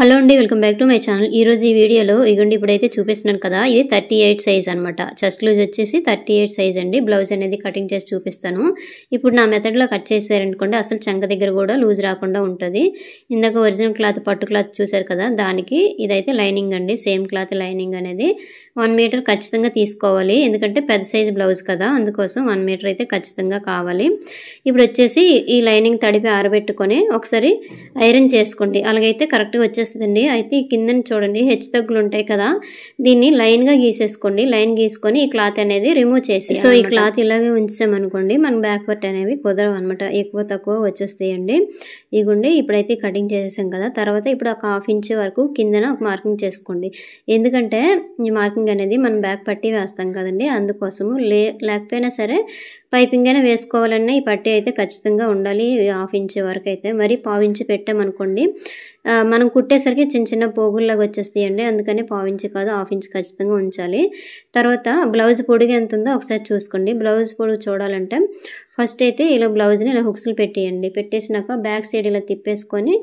Hello అండి, welcome back to my channel. ఈరోజు ఈ వీడియోలో ఇగోండి ఇప్పుడైతే చూపిస్తున్నాను కదా, ఇది 38 సైజ్ అనమాట. చెస్ట్ లూజ్ వచ్చేసి 38 సైజ్ అండి. బ్లౌజ్ అనేది కటింగ్ చేసి చూపిస్తాను. ఇప్పుడు నా మెథడ్లో కట్ చేశారనుకోండి అసలు చంక దగ్గర కూడా లూజ్ రాకుండా ఉంటుంది. ఇందాక ఒరిజినల్ క్లాత్ పట్టు క్లాత్ చూసారు కదా, దానికి ఇదైతే లైనింగ్ అండి. సేమ్ క్లాత్ లైనింగ్ అనేది 1 మీటర్ ఖచ్చితంగా తీసుకోవాలి. ఎందుకంటే పెద్ద సైజ్ బ్లౌజ్ కదా, అందుకోసం 1 మీటర్ అయితే ఖచ్చితంగా కావాలి. ఇప్పుడు వచ్చేసి ఈ లైనింగ్ తడిపి ఆరబెట్టుకొని ఒకసారి ఐరన్ చేసుకోండి. అలాగైతే కరెక్ట్గా వచ్చేస్తుందండి. అయితే ఈ కిందని చూడండి హెచ్చు తగ్గులు ఉంటాయి కదా, దీన్ని లైన్గా గీసేసుకోండి. లైన్ గీసుకొని ఈ క్లాత్ అనేది రిమూవ్ చేసి, సో ఈ క్లాత్ ఇలాగే ఉంచామనుకోండి మన బ్యాక్ పార్ట్ అనేవి కుదరవు అనమాట, ఎక్కువ తక్కువ వచ్చేస్తాయండి. ఇగుండి ఇప్పుడైతే కటింగ్ చేసేసాం కదా, తర్వాత ఇప్పుడు ఒక 1/2 ఇంచ్ వరకు కిందన ఒక మార్కింగ్ చేసుకోండి. ఎందుకంటే ఈ మార్కింగ్ అనేది మనం బ్యాక్ పట్టి వేస్తాం కదండి, అందుకోసము లేకపోయినా సరే పైపింగ్ అయినా వేసుకోవాలన్నా ఈ పట్టి అయితే ఖచ్చితంగా ఉండాలి. 1/2 ఇంచ్ వరకు అయితే, మరి 1/4 ఇంచ్ పెట్టామనుకోండి మనం కుట్టేసరికి చిన్న చిన్న పోగుల్లాగా వచ్చేస్తాయండి. అందుకని 1/4 ఇంచ్ కాదు 1/2 ఇంచ్ ఖచ్చితంగా ఉంచాలి. తర్వాత బ్లౌజ్ పొడుగు ఎంత ఉందో ఒకసారి చూసుకోండి. బ్లౌజ్ పొడుగు చూడాలంటే ఫస్ట్ అయితే ఇలా బ్లౌజ్ని ఇలా హుక్స్లు పెట్టేయండి. పెట్టేసినాక బ్యాక్ సైడ్ ఇలా తిప్పేసుకొని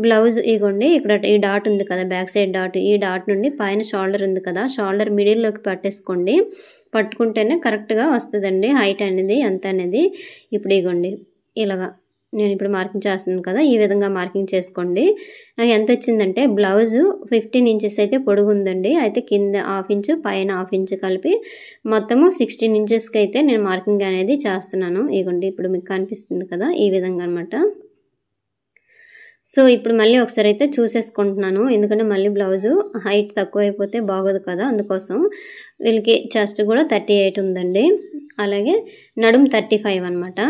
బ్లౌజ్ ఇగోండి ఇక్కడ ఈ డాట్ ఉంది కదా, బ్యాక్ సైడ్ డాట్, ఈ డాట్ నుండి పైన షోల్డర్ ఉంది కదా, షోల్డర్ మిడిల్లోకి పట్టేసుకోండి. పట్టుకుంటేనే కరెక్ట్గా వస్తుందండి హైట్ అనేది ఎంత అనేది. ఇప్పుడు ఇగోండి ఇలాగా నేను ఇప్పుడు మార్కింగ్ చేస్తున్నాను కదా, ఈ విధంగా మార్కింగ్ చేసుకోండి. నాకు ఎంత వచ్చిందంటే బ్లౌజు 15 ఇంచెస్ అయితే పొడుగు ఉందండి. అయితే కింద 1/2 ఇంచు పైన 1/2 ఇంచు కలిపి మొత్తము 16 ఇంచెస్కి అయితే నేను మార్కింగ్ అనేది చేస్తున్నాను. ఇగోండి ఇప్పుడు మీకు కనిపిస్తుంది కదా, ఈ విధంగా అనమాట. సో ఇప్పుడు మళ్ళీ ఒకసారి అయితే చూసేసుకుంటున్నాను, ఎందుకంటే మళ్ళీ బ్లౌజు హైట్ తక్కువ అయిపోతే బాగోదు కదా, అందుకోసం. వీళ్ళకి చెస్ట్ కూడా 38 ఉందండి, అలాగే నడుము 35 అనమాట.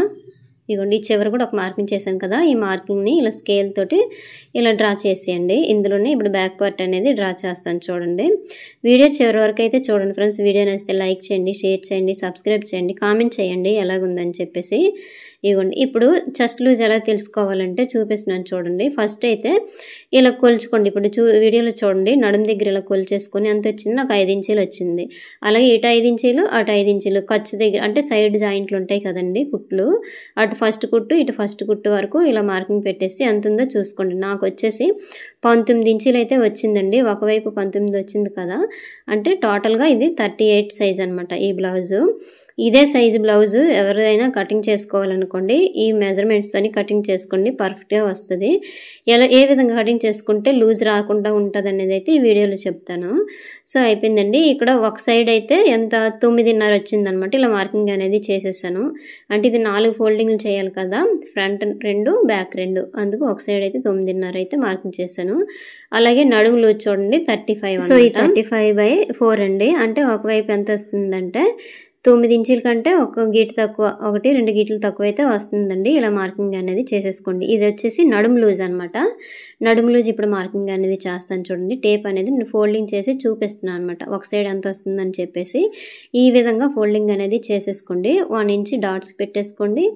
ఇగోండి ఈ చివరి కూడా ఒక మార్కింగ్ చేశాను కదా, ఈ మార్కింగ్ని ఇలా స్కేల్ తోటి ఇలా డ్రా చేసేయండి. ఇందులోనే ఇప్పుడు బ్యాక్ పార్ట్ అనేది డ్రా చేస్తాను చూడండి. వీడియో చివరి వరకు అయితే చూడండి ఫ్రెండ్స్. వీడియో నచ్చితే లైక్ చేయండి, షేర్ చేయండి, సబ్స్క్రైబ్ చేయండి, కామెంట్ చేయండి ఎలాగుందని చెప్పేసి. ఇగోండి ఇప్పుడు చెస్ట్ లూజ్ ఎలా తెలుసుకోవాలంటే చూపిస్తున్నాను చూడండి. ఫస్ట్ అయితే ఇలా కొలుచుకోండి. ఇప్పుడు వీడియోలో చూడండి, నడుము దగ్గర ఇలా కొలిచేసుకొని ఎంత వచ్చింది, నాకు 5 ఇంచీలు వచ్చింది. అలాగే ఇటు 5 ఇంచీలు అటు 5 ఇంచీలు ఖర్చు దగ్గర అంటే సైడ్ జాయింట్లు ఉంటాయి కదండి కుట్లు, అటు ఫస్ట్ కుట్టు ఇటు ఫస్ట్ కుట్టు వరకు ఇలా మార్కింగ్ పెట్టేసి ఎంత ఉందో చూసుకోండి. నాకు వచ్చేసి 19 ఇంచీలు అయితే వచ్చిందండి. ఒకవైపు 19 వచ్చింది కదా, అంటే టోటల్గా ఇది 38 సైజ్ అనమాట ఈ బ్లౌజు. ఇదే సైజు బ్లౌజు ఎవరైనా కటింగ్ చేసుకోవాలనుకోండి ఈ మెజర్మెంట్స్తోని కటింగ్ చేసుకోండి, పర్ఫెక్ట్గా వస్తుంది. ఏ విధంగా కటింగ్ చేసుకుంటే లూజ్ రాకుండా ఉంటుంది అనేది అయితే ఈ వీడియోలో చెప్తాను. సో అయిపోయిందండి. ఇక్కడ ఒక సైడ్ అయితే ఎంత 9.5 వచ్చిందనమాట. ఇలా మార్కింగ్ అనేది చేసేసాను. అంటే ఇది 4 ఫోల్డింగ్లు చేయాలి కదా, ఫ్రంట్ 2 బ్యాక్ 2, అందుకు ఒక సైడ్ అయితే 9.5 అయితే మార్కింగ్ చేశాను. అలాగే నడుము లూజ్ చూడండి 35. సో ఈ 35/4 అండి. అంటే ఒకవైపు ఎంత వస్తుందంటే 9 ఇంచీల కంటే ఒక గీట తక్కువ, 1-2 గీటలు తక్కువ అయితే వస్తుందండి. ఇలా మార్కింగ్ అనేది చేసేసుకోండి. ఇది వచ్చేసి నడుము లూజ్ అనమాట. నడుము లూజ్ ఇప్పుడు మార్కింగ్ అనేది చేస్తాను చూడండి. టేప్ అనేది నేను ఫోల్డింగ్ చేసి చూపిస్తున్నాను అనమాట, ఒక సైడ్ ఎంత వస్తుందని చెప్పేసి. ఈ విధంగా ఫోల్డింగ్ అనేది చేసేసుకోండి. 1 ఇంచ్ డాట్స్ పెట్టేసుకోండి.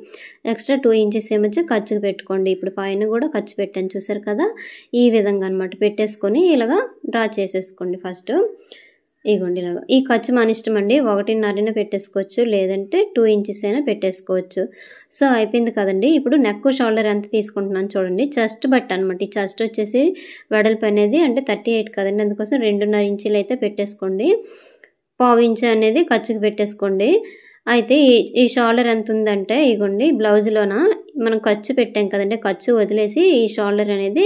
ఎక్స్ట్రా 2 ఇంచెస్ ఏమొచ్చి ఖర్చుకు పెట్టుకోండి. ఇప్పుడు పైన కూడా ఖర్చు పెట్టాను చూసారు కదా, ఈ విధంగా అనమాట పెట్టేసుకొని ఇలాగా డ్రా చేసేసుకోండి ఫస్ట్. ఇగోండి ఇలాగా. ఈ ఖర్చు మన ఇష్టం అండి, 1.5 పెట్టేసుకోవచ్చు, లేదంటే 2 ఇంచెస్ అయినా పెట్టేసుకోవచ్చు. సో అయిపోయింది కదండి. ఇప్పుడు నెక్ షోల్డర్ ఎంత తీసుకుంటున్నాను చూడండి. చెస్ట్ బట్ అనమాట. ఈ చెస్ట్ వచ్చేసి వెడల్పు అనేది అంటే 38 కదండి, అందుకోసం 2.5 ఇంచీలు అయితే పెట్టేసుకోండి. 1/4 ఇంచ్ అనేది ఖర్చుకు పెట్టేసుకోండి. అయితే ఈ షోల్డర్ ఎంత ఉందంటే ఇగోండి బ్లౌజ్లోన మనం ఖర్చు పెట్టాం కదండి, ఖర్చు వదిలేసి ఈ షోల్డర్ అనేది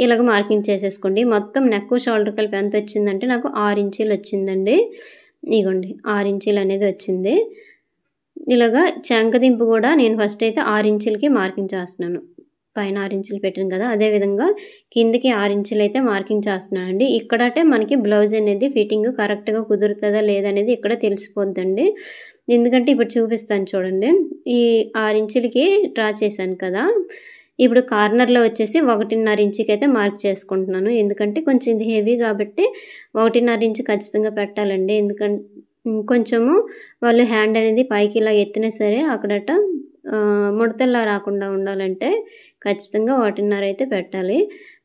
ఇలాగ మార్కింగ్ చేసేసుకోండి. మొత్తం నెక్ షోల్డర్ కలిపి ఎంత వచ్చిందంటే నాకు 6 ఇంచీలు వచ్చిందండి. ఇగోండి 6 ఇంచీలు అనేది వచ్చింది. ఇలాగా చంకదింపు కూడా నేను ఫస్ట్ అయితే 6 ఇంచీలకి మార్కింగ్ చేస్తున్నాను. పైన 6 ఇంచులు పెట్టాను కదా, అదేవిధంగా కిందికి 6 ఇంచులు అయితే మార్కింగ్ చేస్తున్నాను అండి. ఇక్కడంటే మనకి బ్లౌజ్ అనేది ఫిట్టింగ్ కరెక్ట్గా కుదురుతుందా లేదనేది ఇక్కడ తెలిసిపోద్దండి. ఎందుకంటే ఇప్పుడు చూపిస్తాను చూడండి. ఈ 6 ఇంచులకి డ్రా చేశాను కదా, ఇప్పుడు కార్నర్లో వచ్చేసి 1.5 ఇంచుకి అయితే మార్క్ చేసుకుంటున్నాను. ఎందుకంటే కొంచెం ఇది హెవీ కాబట్టి 1.5 ఇంచు ఖచ్చితంగా పెట్టాలండి. ఎందుకంటే కొంచెము వాళ్ళు హ్యాండ్ అనేది పైకి ఇలా ఎత్తినా సరే అక్కడట ముడతల్లా రాకుండా ఉండాలంటే ఖచ్చితంగా 1.5 అయితే పెట్టాలి.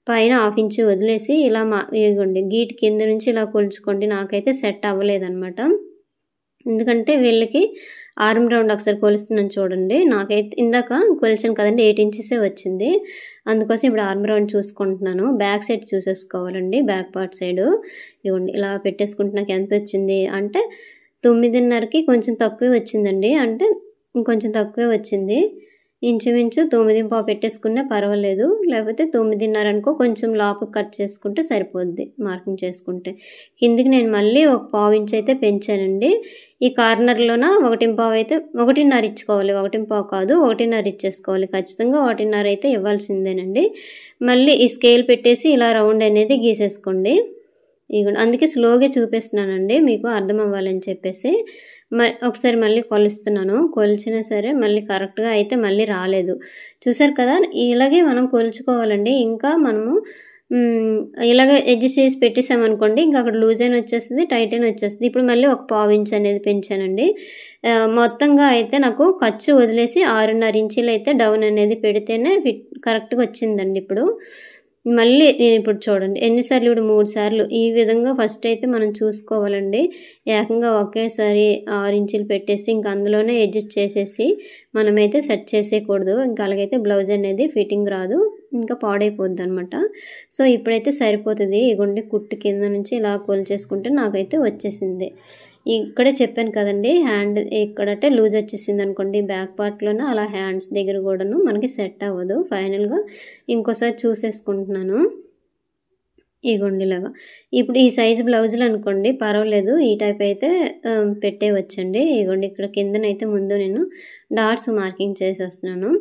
పైన 1/2 ఇంచు వదిలేసి ఇలా ఇగోండి గీట్ కింద నుంచి ఇలా కొలుచుకోండి. నాకైతే సెట్ అవ్వలేదన్నమాట, ఎందుకంటే వీళ్ళకి ఆర్మ్ రౌండ్ ఒకసారి కొలుస్తున్నాను చూడండి. నాకైతే ఇందాక కొలిచాను కదండి 8 ఇంచెసే వచ్చింది. అందుకోసం ఇప్పుడు ఆర్మ్ రౌండ్ చూసుకుంటున్నాను. బ్యాక్ సైడ్ చూసేసుకోవాలండి. బ్యాక్ పార్ట్ సైడు ఇవ్వండి ఇలా పెట్టేసుకుంటే నాకు ఎంత వచ్చింది అంటే 9.5కి కొంచెం తక్కువే వచ్చిందండి. అంటే ఇంకొంచెం తక్కువే వచ్చింది. ఇంచుమించు 9.5 పెట్టేసుకున్నా పర్వాలేదు. లేకపోతే 9.5 అనుకో, కొంచెం లోపలికి కట్ చేసుకుంటే సరిపోద్ది మార్కింగ్ చేసుకుంటే. కిందికి నేను మళ్ళీ ఒక 1/4 ఇంచ్ అయితే పెంచానండి. ఈ కార్నర్లోన 1.5 అయితే 1.5 ఇచ్చుకోవాలి. 1.5 కాదు 1.5 ఇచ్చేసుకోవాలి. ఖచ్చితంగా 1.5 అయితే ఇవ్వాల్సిందేనండి. మళ్ళీ ఈ స్కేల్ పెట్టేసి ఇలా రౌండ్ అనేది గీసేసుకోండి. ఇగోండి అందుకే స్లోగా చూపిస్తున్నానండి మీకు అర్థం అవ్వాలని చెప్పేసి. ఒకసారి మళ్ళీ కొలుస్తున్నాను. కొలిచినా సరే మళ్ళీ కరెక్ట్గా అయితే మళ్ళీ రాలేదు. చూసారు కదా, ఇలాగే మనం కొలుచుకోవాలండి. ఇంకా మనము ఇలాగే అడ్జస్ట్ చేసి పెట్టేసామనుకోండి, ఇంకా అక్కడ లూజ్ అయిన వచ్చేస్తుంది, టైట్ అయిన వచ్చేస్తుంది. ఇప్పుడు మళ్ళీ ఒక 1/4 ఇంచ్ అనేది పెంచానండి. మొత్తంగా అయితే నాకు ఖర్చు వదిలేసి 6.5 ఇంచులు అయితే డౌన్ అనేది పెడితేనే కరెక్ట్గా వచ్చిందండి. ఇప్పుడు మళ్ళీ నేను ఇప్పుడు చూడండి ఎన్నిసార్లు, ఇప్పుడు 3 సార్లు ఈ విధంగా ఫస్ట్ అయితే మనం చూసుకోవాలండి. ఏకంగా ఒకేసారి 6 ఇంచులు పెట్టేసి ఇంకా అందులోనే అడ్జస్ట్ చేసేసి మనమైతే సెట్ చేసేయకూడదు. ఇంకా అలాగైతే బ్లౌజ్ అనేది ఫిట్టింగ్ రాదు, ఇంకా పాడైపోద్ది అనమాట. సో ఇప్పుడైతే సరిపోతుంది. ఇగోండి కుట్టు కింద నుంచి ఇలా కొలిచేసుకుంటే నాకైతే వచ్చేసింది. ఇక్కడే చెప్పాను కదండి, హ్యాండ్ ఇక్కడంటే లూజ్ వచ్చేసింది అనుకోండి బ్యాక్ పార్ట్లోన, అలా హ్యాండ్స్ దగ్గర కూడాను మనకి సెట్ అవ్వదు. ఫైనల్గా ఇంకోసారి చూసేసుకుంటున్నాను. ఇగోండి ఇలాగా. ఇప్పుడు ఈ సైజు బ్లౌజులు అనుకోండి పర్వాలేదు, ఈ టైప్ అయితే పెట్టేవచ్చండి. ఇగోండి ఇక్కడ కిందనైతే ముందు నేను డాట్స్ మార్కింగ్ చేసేస్తున్నాను.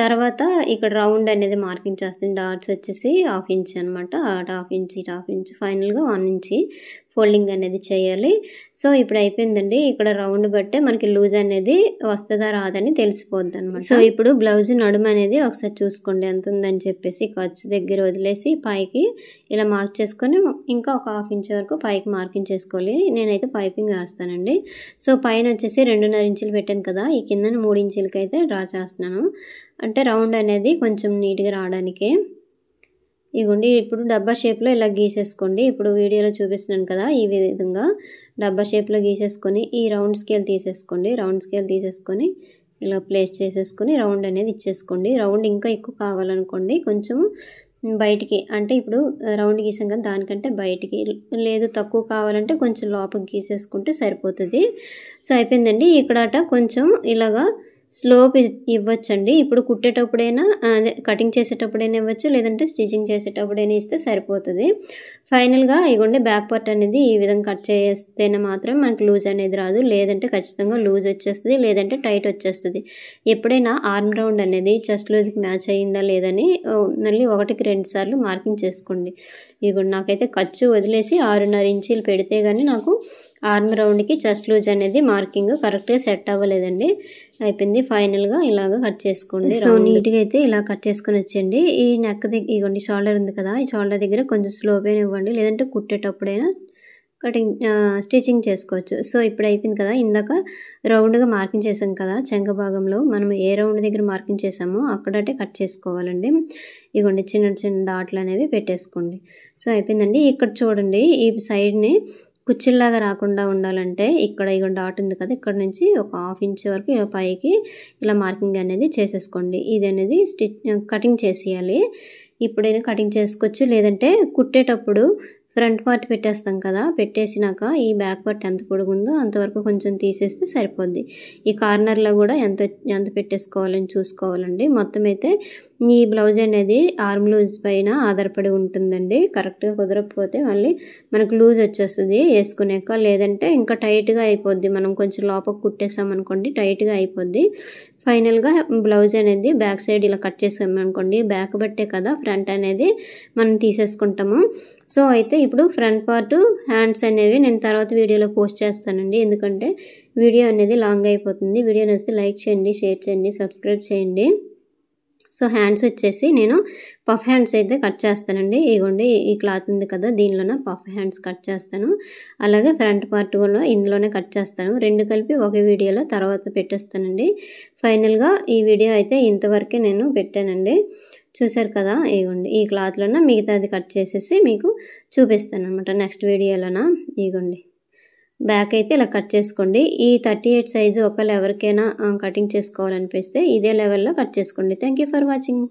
తర్వాత ఇక్కడ రౌండ్ అనేది మార్కింగ్ చేస్తాను. డాట్స్ వచ్చేసి 1/2 ఇంచ్ అనమాట. అటు 1/2 ఇంచ్ ఇటు 1/2 ఇంచ్, ఫైనల్గా 1 ఇంచ్ ఫోల్డింగ్ అనేది చేయాలి. సో ఇప్పుడు అయిపోయిందండి. ఇక్కడ రౌండ్ బట్టే మనకి లూజ్ అనేది వస్తుందా రాదని తెలిసిపోద్ది అనమాట. సో ఇప్పుడు బ్లౌజ్ నడుము అనేది ఒకసారి చూసుకోండి ఎంత ఉందని చెప్పేసి. ఖర్చు దగ్గర వదిలేసి పైకి ఇలా మార్క్ చేసుకొని ఇంకా ఒక 1/2 ఇంచ్ వరకు పైకి మార్కింగ్ చేసుకోవాలి. నేనైతే పైపింగ్ వేస్తానండి. సో పైన వచ్చేసి 2.5 ఇంచులు పెట్టాను కదా, ఈ కింద 3 ఇంచులకి అయితే డ్రా చేస్తున్నాను. అంటే రౌండ్ అనేది కొంచెం నీట్గా రావడానికి. ఇగోండి ఇప్పుడు డబ్బా షేప్లో ఇలా గీసేసుకోండి. ఇప్పుడు వీడియోలో చూపిస్తున్నాను కదా, ఈ విధంగా డబ్బా షేప్లో గీసేసుకొని ఈ రౌండ్ స్కేల్ తీసేసుకోండి. రౌండ్ స్కేల్ తీసేసుకొని ఇలా ప్లేస్ చేసేసుకొని రౌండ్ అనేది ఇచ్చేసుకోండి. రౌండ్ ఇంకా ఎక్కువ కావాలనుకోండి కొంచెం బయటికి, అంటే ఇప్పుడు రౌండ్ గీసాం కదా దానికంటే బయటికి, లేదు తక్కువ కావాలంటే కొంచెం లోపలికి గీసేసుకుంటే సరిపోతుంది. సో అయిపోయిందండి. ఇక్కడట కొంచెం ఇలాగా స్లోప్ ఇవ్వచ్చండి. ఇప్పుడు కుట్టేటప్పుడైనా అదే కటింగ్ చేసేటప్పుడైనా ఇవ్వచ్చు, లేదంటే స్టిచ్చింగ్ చేసేటప్పుడైనా ఇస్తే సరిపోతుంది. ఫైనల్గా ఇగోండి బ్యాక్ పార్ట్ అనేది ఈ విధంగా కట్ చేస్తేనే మాత్రం మనకు లూజ్ అనేది రాదు, లేదంటే ఖచ్చితంగా లూజ్ వచ్చేస్తుంది, లేదంటే టైట్ వచ్చేస్తుంది. ఎప్పుడైనా ఆర్మ్ రౌండ్ అనేది చెస్ట్ లూజ్కి మ్యాచ్ అయ్యిందా లేదని మళ్ళీ 1కి 2 సార్లు మార్కింగ్ చేసుకోండి. ఇగోండి నాకైతే ఖర్చు వదిలేసి 6.5 ఇంచులు పెడితే కానీ నాకు ఆర్మ్ రౌండ్కి చెస్ట్ లూజ్ అనేది మార్కింగ్ కరెక్ట్గా సెట్ అవ్వలేదండి. అయిపోయింది. ఫైనల్గా ఇలాగ కట్ చేసుకోండి. సో నీట్గా అయితే ఇలా కట్ చేసుకొని వచ్చేయండి. ఈ నెక్ దగ్గర ఇగోండి షోల్డర్ ఉంది కదా, ఈ షోల్డర్ దగ్గర కొంచెం స్లోప్ అయినా ఇవ్వండి, లేదంటే కుట్టేటప్పుడైనా స్టిచ్చింగ్ చేసుకోవచ్చు. సో ఇప్పుడు అయిపోయింది కదా, ఇందాక రౌండ్గా మార్కింగ్ చేసాం కదా చెంక భాగంలో, మనం ఏ రౌండ్ దగ్గర మార్కింగ్ చేసామో అక్కడటే కట్ చేసుకోవాలండి. ఇగోండి చిన్న చిన్న డాట్లు అనేవి పెట్టేసుకోండి. సో అయిపోయిందండి. ఇక్కడ చూడండి ఈ సైడ్ని కుచ్చిల్లాగా రాకుండా ఉండాలంటే ఇక్కడ ఇక డాట్ ఉంది కదా, ఇక్కడ నుంచి ఒక 1/2 ఇంచ్ వరకు ఇలా పైకి ఇలా మార్కింగ్ అనేది చేసేసుకోండి. ఇది అనేది కటింగ్ చేసేయాలి. ఇప్పుడైనా కటింగ్ చేసుకోవచ్చు, లేదంటే కుట్టేటప్పుడు ఫ్రంట్ పార్ట్ పెట్టేస్తాం కదా, పెట్టేసినాక ఈ బ్యాక్ పార్ట్ ఎంత పొడుగుందో అంతవరకు కొంచెం తీసేస్తే సరిపోద్ది. ఈ కార్నర్లో కూడా ఎంత పెట్టేసుకోవాలని చూసుకోవాలండి. మొత్తం అయితే ఈ బ్లౌజ్ అనేది ఆర్మ్ లూజ్ పైన ఆధారపడి ఉంటుందండి. కరెక్ట్గా కుదరకపోతే మళ్ళీ మనకు లూజ్ వచ్చేస్తుంది వేసుకునేక, లేదంటే ఇంకా టైట్గా అయిపోద్ది. మనం కొంచెం లోపలికి కుట్టేసామనుకోండి టైట్గా అయిపోద్ది. ఫైనల్గా బ్లౌజ్ అనేది బ్యాక్ సైడ్ ఇలా కట్ చేసామనుకోండి, బ్యాక్ బట్టే కదా ఫ్రంట్ అనేది మనం తీసేసుకుంటాము. సో అయితే ఇప్పుడు ఫ్రంట్ పార్ట్ హ్యాండ్స్ అనేవి నేను తర్వాత వీడియోలో పోస్ట్ చేస్తానండి, ఎందుకంటే వీడియో అనేది లాంగ్ అయిపోతుంది. వీడియో నచ్చితే లైక్ చేయండి, షేర్ చేయండి, సబ్స్క్రైబ్ చేయండి. సో హ్యాండ్స్ వచ్చేసి నేను పఫ్ హ్యాండ్స్ అయితే కట్ చేస్తానండి. ఇగోండి ఈ క్లాత్ ఉంది కదా, దీనిలోనే పఫ్ హ్యాండ్స్ కట్ చేస్తాను. అలాగే ఫ్రంట్ పార్ట్ కూడా ఇందులోనే కట్ చేస్తాను. రెండు కలిపి ఒక వీడియోలో తర్వాత పెట్టేస్తానండి. ఫైనల్గా ఈ వీడియో అయితే ఇంతవరకే నేను పెట్టానండి. చూసారు కదా, ఇగోండి ఈ క్లాత్లోన మిగతాది కట్ చేసేసి మీకు చూపిస్తాను అనమాట నెక్స్ట్ వీడియోలోన. ఇగోండి బ్యాక్ అయితే ఇలా కట్ చేసుకోండి. ఈ 38 సైజు ఒకవేళ ఎవరికైనా కటింగ్ చేసుకోవాలనిపిస్తే ఇదే లెవెల్లో కట్ చేసుకోండి. Thank you for watching.